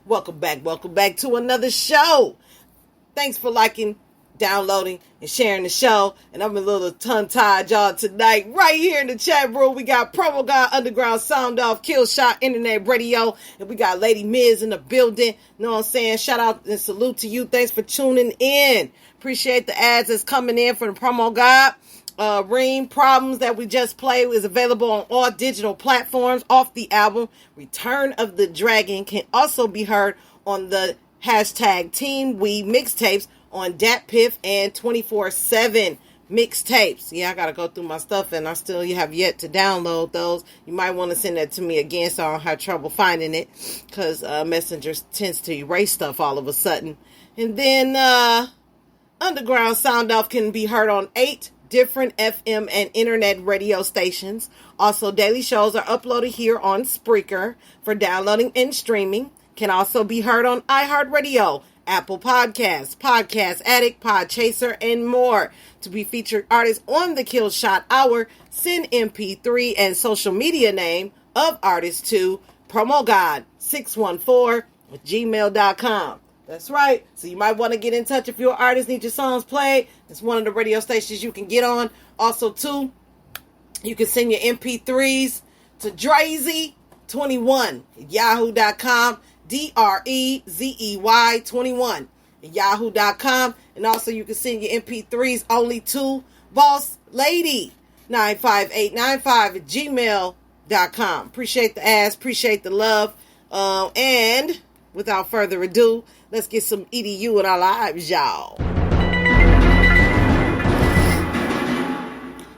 Welcome back to another show. Thanks for liking, downloading, and sharing the show. And I'm a little tongue-tied, y'all, tonight. Right here in the chat room, we got Promo God, Underground Sound Off, Kill Shot, Internet Radio, and we got Lady Miz in the building. Know what I'm saying? Shout out and salute to you. Thanks for tuning in. Appreciate the ads that's coming in for the Promo God. Ring Problems that we just played is available on all digital platforms off the album Return of the Dragon. Can also be heard on the hashtag Team We mixtapes on Dat Piff and 24/7 mixtapes. Yeah, I gotta go through my stuff and I still have yet to download those. You might want to send that to me again so I don't have trouble finding it, because Messenger tends to erase stuff all of a sudden. And then Underground Sound Off can be heard on 8 different FM and internet radio stations. Also, daily shows are uploaded here on Spreaker for downloading and streaming. Can also be heard on iHeartRadio, Apple Podcasts, Podcast Addict, Podchaser, and more. To be featured artists on the Kill Shot Hour, send MP3 and social media name of artist to promogod614@gmail.com. That's right. So you might want to get in touch if your artist needs your songs played. It's one of the radio stations you can get on. Also, too, you can send your MP3s to Drezy21 at yahoo.com. DREZEY21 at yahoo.com. And also, you can send your MP3s only to Boss Lady 95895 at gmail.com. Appreciate the ass. Appreciate the love. And without further ado, let's get some EDU in our lives, y'all.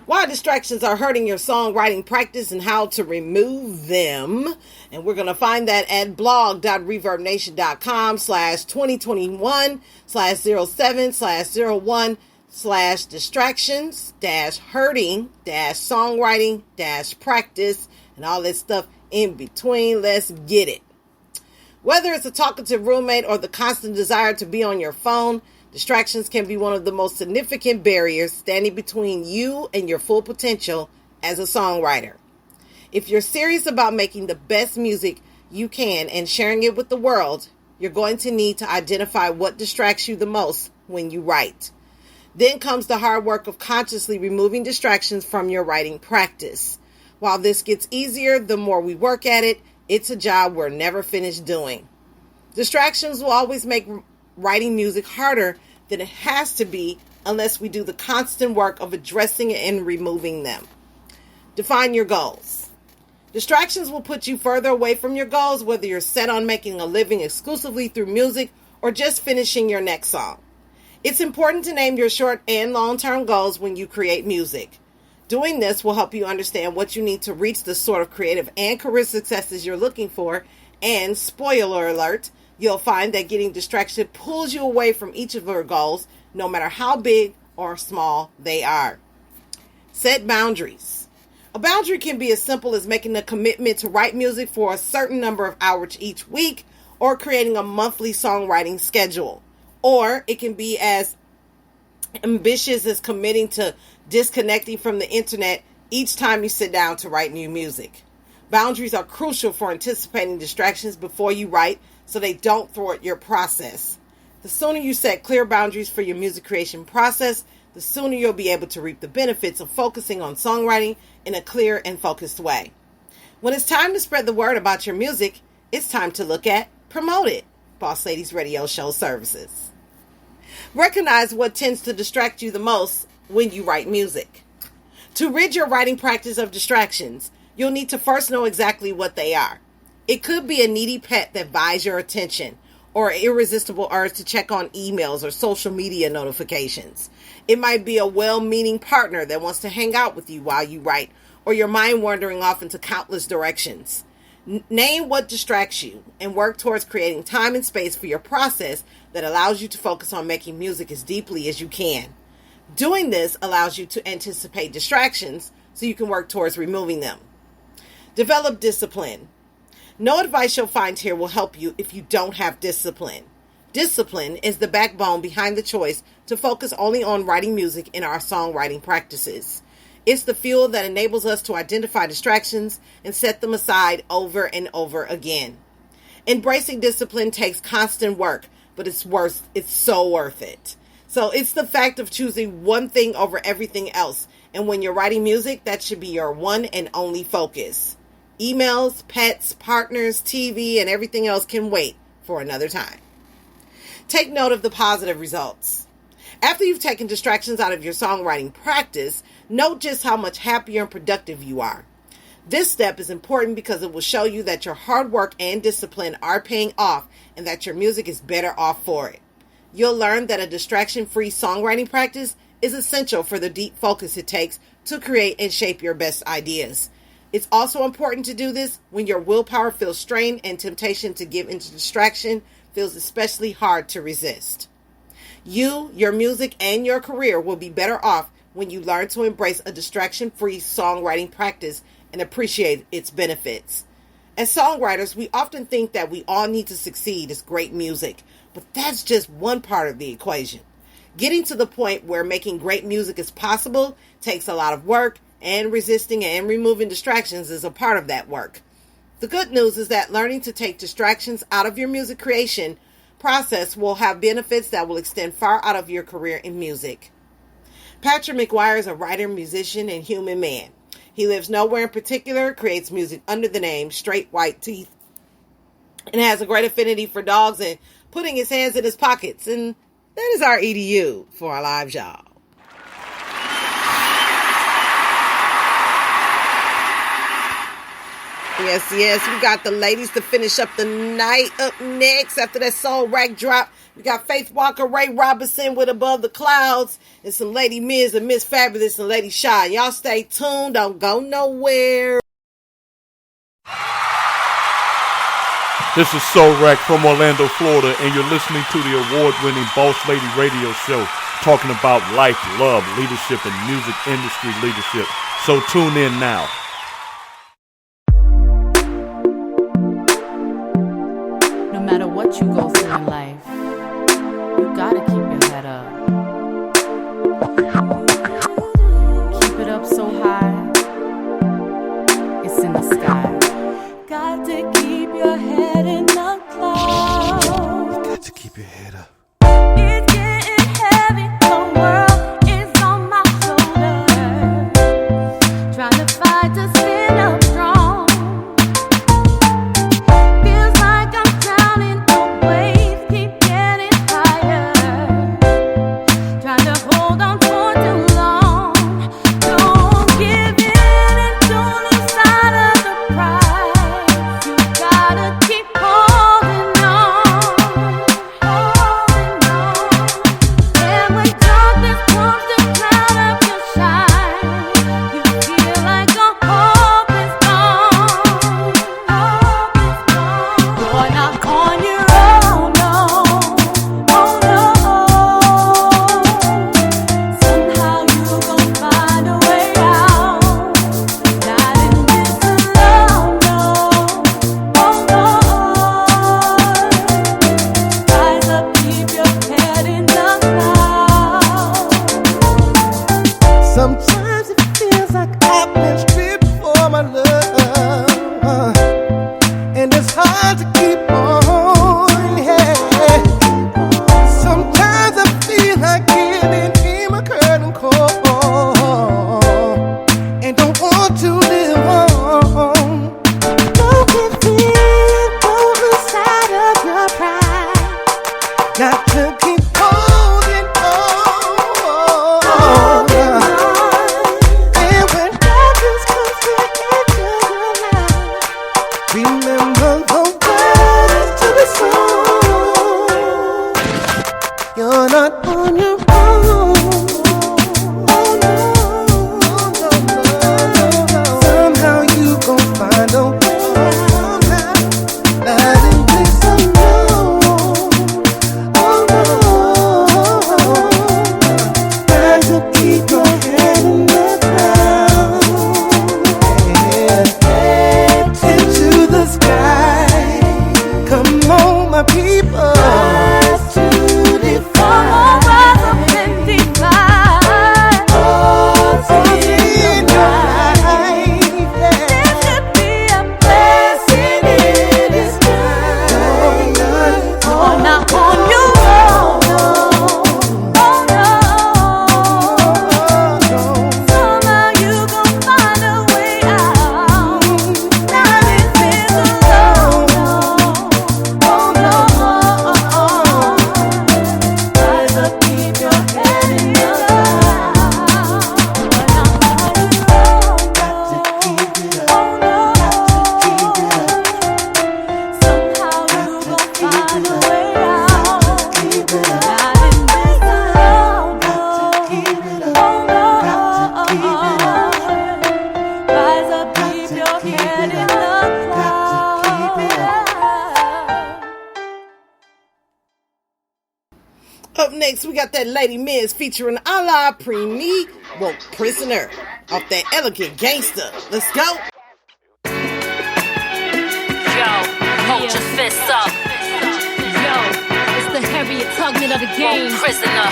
Why distractions are hurting your songwriting practice and how to remove them. And we're going to find that at blog.reverbnation.com/2021/distractions-hurting-songwriting-practice and all that stuff in between. Let's get it. Whether it's a talkative roommate or the constant desire to be on your phone, distractions can be one of the most significant barriers standing between you and your full potential as a songwriter. If you're serious about making the best music you can and sharing it with the world, you're going to need to identify what distracts you the most when you write. Then comes the hard work of consciously removing distractions from your writing practice. While this gets easier the more we work at it, it's a job we're never finished doing. Distractions will always make writing music harder than it has to be unless we do the constant work of addressing and removing them. Define your goals. Distractions will put you further away from your goals, whether you're set on making a living exclusively through music or just finishing your next song. It's important to name your short and long-term goals when you create music. Doing this will help you understand what you need to reach the sort of creative and career successes you're looking for. And spoiler alert, you'll find that getting distracted pulls you away from each of your goals, no matter how big or small they are. Set boundaries. A boundary can be as simple as making a commitment to write music for a certain number of hours each week, or creating a monthly songwriting schedule. Or it can be as ambitious as committing to disconnecting from the internet each time you sit down to write new music. Boundaries are crucial for anticipating distractions before you write so they don't thwart your process. The sooner you set clear boundaries for your music creation process, the sooner you'll be able to reap the benefits of focusing on songwriting in a clear and focused way. When it's time to spread the word about your music, it's time to look at Promote It, Boss Lady's radio show services. Recognize what tends to distract you the most when you write music. To rid your writing practice of distractions, you'll need to first know exactly what they are. It could be a needy pet that vies your attention, or an irresistible urge to check on emails or social media notifications. It might be a well-meaning partner that wants to hang out with you while you write, or your mind wandering off into countless directions. Name what distracts you and work towards creating time and space for your process that allows you to focus on making music as deeply as you can. Doing this allows you to anticipate distractions so you can work towards removing them. Develop discipline. No advice you'll find here will help you if you don't have discipline. Discipline is the backbone behind the choice to focus only on writing music in our songwriting practices. It's the fuel that enables us to identify distractions and set them aside over and over again. Embracing discipline takes constant work, but it's so worth it. So it's the fact of choosing one thing over everything else. And when you're writing music, that should be your one and only focus. Emails, pets, partners, TV, and everything else can wait for another time. Take note of the positive results. After you've taken distractions out of your songwriting practice, note just how much happier and productive you are. This step is important because it will show you that your hard work and discipline are paying off and that your music is better off for it. You'll learn that a distraction-free songwriting practice is essential for the deep focus it takes to create and shape your best ideas. It's also important to do this when your willpower feels strained and temptation to give into distraction feels especially hard to resist. You, your music, and your career will be better off when you learn to embrace a distraction-free songwriting practice and appreciate its benefits. As songwriters, we often think that we all need to succeed as great music, but that's just one part of the equation. Getting to the point where making great music is possible takes a lot of work, and resisting and removing distractions is a part of that work. The good news is that learning to take distractions out of your music creation process will have benefits that will extend far out of your career in music. Patrick McGuire is a writer, musician, and human man. He lives nowhere in particular, creates music under the name Straight White Teeth, and has a great affinity for dogs and putting his hands in his pockets. And that is our EDU for our live job. Yes, we got the ladies to finish up the night. Up next, after that soul rack drop, we got Faith Walker, Ray Robinson with Above the Clouds, and some Lady Miz and Miss Fabulous and Lady Shy. Y'all stay tuned. Don't go nowhere. This is Soul Rack from Orlando, Florida, and you're listening to the award-winning Boss Lady Radio Show, talking about life, love, leadership, and music industry leadership. So tune in now. No matter what you go through in life, you gotta keep your head up. Keep it up so high, it's in the sky. Got to keep your head in the clouds. You got to keep your head up. It's getting heavy, the world is on my shoulders. Trying to fight to stand up strong. Feels like I'm drowning, the waves keep getting higher. Trying to hold on for too long. Don't give in and don't lose sight of the prize. You gotta keep holding on, holding on. And when darkness comes to cloud up your shine, you feel like all hope is gone, hope is gone. You're not on your own, no, oh no. Somehow you gon' find a way out. Not in this alone, no, oh no. Rise up, keep your head in the clouds. Sometimes it feels like I've been stripped for my love, and it's hard to keep on. Yeah. Sometimes I feel like giving in my curtain call, and don't want to live on. Don't give in, don't lose sight of your pride. Got to keep holding on. And when darkness comes to into your life, remember the words to the song. You're not on your own. Oh no, no, no. Somehow you gon' find a way. Not in this alone. Oh no. Up next, we got that Lady Miz featuring A La Primi, Woke Prisoner, off that Elegant Gangsta. Let's go. Yo, hold your fists up. Yo, it's the Harriet Tubman of the game. Woke prisoner.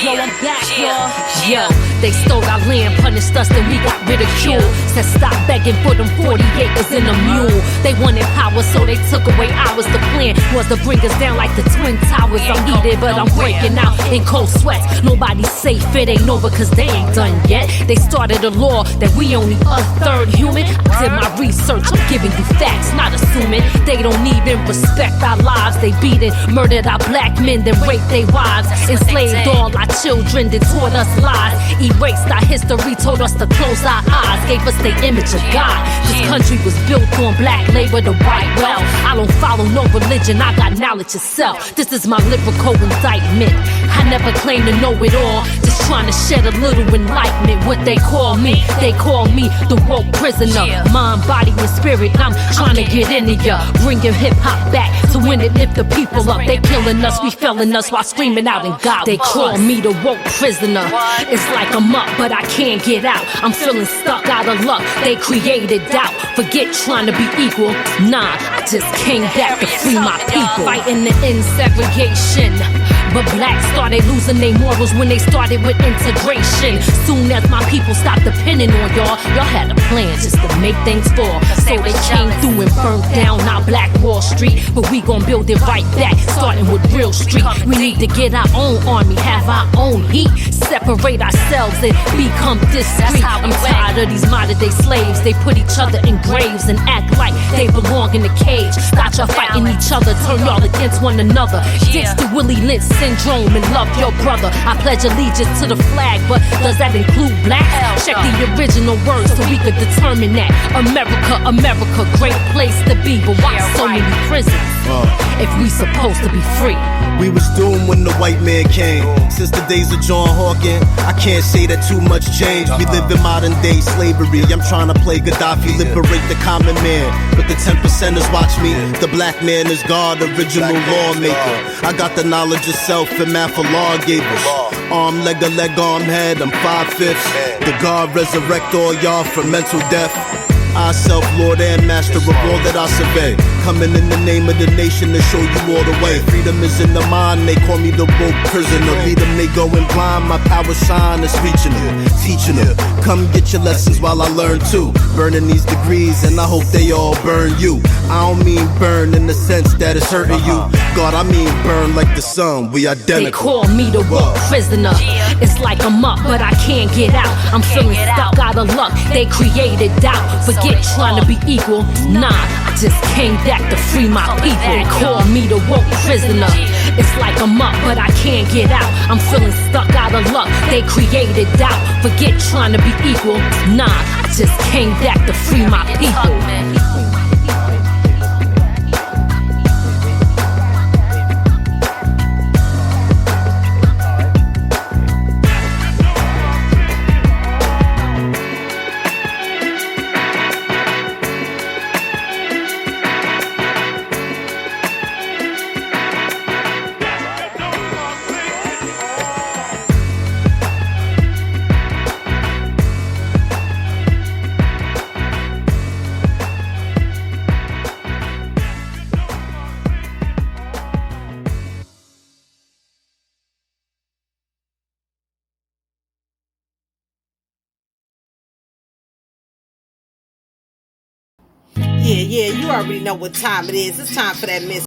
Yo, I'm back, y'all. Yeah. They stole our land, punished us, then we got ridiculed. Said stop begging for them 40 acres and a mule. They wanted power, so they took away ours. The plan was to bring us down like the Twin Towers. I'm heated, but I'm breaking out in cold sweats. Nobody's safe, it ain't over, cause they ain't done yet. They started a law that we only a third human. I did my research, I'm giving you facts, not assuming. They don't even respect our lives. They beat and murdered our black men, then raped their wives. Enslaved all our children, then taught us lies. Erased our history, told us to close our eyes. Gave us the image of God. This country was built on black labor, the white wealth. I don't follow no religion, I got knowledge itself. This is my lyrical indictment. I never claim to know it all, just trying to shed a little enlightenment. What they call me the woke prisoner. Mind, body, and spirit, I'm trying to get into ya. Bringing hip-hop back to when it lift the people up. They killing us, we felling us while screaming out in God. They call me the woke prisoner. It's like I'm up, but I can't get out. I'm feeling stuck out of luck. They created doubt. Forget trying to be equal. Nah, I just came back to free my people. Fighting the segregation. But blacks started losing their morals when they started with integration. Soon as my people stopped depending on y'all had a plan just to make things fall. So they came through and burnt down our black Wall Street. But we gon' build it right back, starting with real street. We need to get our own army, have our own heat. Separate ourselves and become discreet. I'm tired of these modern day slaves. They put each other in graves and act like they belong in a cage. Got y'all fighting each other, turn y'all against one another. Ditch the Willie Lynch syndrome and love your brother. I pledge allegiance to the flag, but does that include black? Check the original words so we could determine that. America, America, great place to be, but why so many prisons? If we supposed to be free. We was doomed when the white man came. Since the days of John Hawkins, I can't say that too much changed. We live in modern day slavery. I'm trying to play Gaddafi, liberate the common man. But the 10%ers watch me. The black man is God, original lawmaker. I got the knowledge of self and math for lawgivers. Arm, leg, arm, head, I'm 5/5. The God resurrect all y'all from mental death. I self-lord and master of all that I survey. Coming in the name of the nation to show you all the way. Freedom is in the mind, they call me the woke prisoner. Lead them, they going blind, my power shine is reaching them, teaching them. Come get your lessons while I learn too. Burning these degrees and I hope they all burn you. I don't mean burn in the sense that it's hurting you. God, I mean burn like the sun, we identical. They call me the woke prisoner. It's like I'm up, but I can't get out. I'm feeling stuck out of luck, they created doubt. Forget trying to be equal, nah, I just came back to free my people. They call me the woke prisoner. It's like I'm up, but I can't get out. I'm feeling stuck out of luck, they created doubt. Forget trying to be equal, nah, I just came back to free my people. Yeah, you already know what time it is. It's time for that Miss